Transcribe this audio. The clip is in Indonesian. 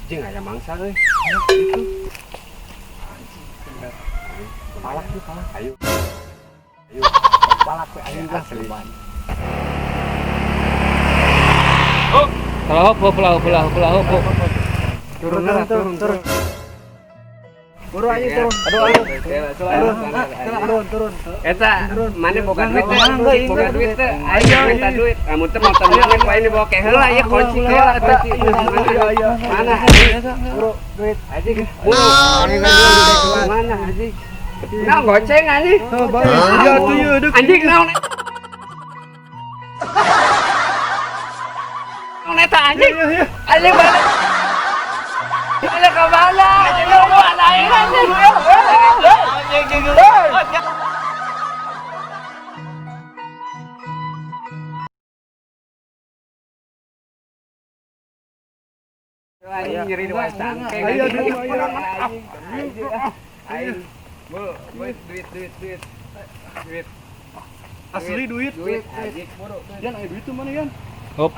Anjing aya mangsa euy. Palak tuh, palak. Ayo. Ayo. Palak we ayo asli. Oh, pulau. Turun. Buru aja turun. Aduh, turun. Eta mana boga duit teh? Ayo minta duit. Amun teh motor mana ku ini bawa ke heula ieu kunci heula eta. Mana? Buru duit. Anjing. Mana anjing? Naon goceng anjing? Anjing naon? Naon eta anjing? Anjing mana? Ada kemana? Nyeri di wajah. Ayo. Duit. Asli duit. Duit. Yan, duit tuh mana yan? Hop.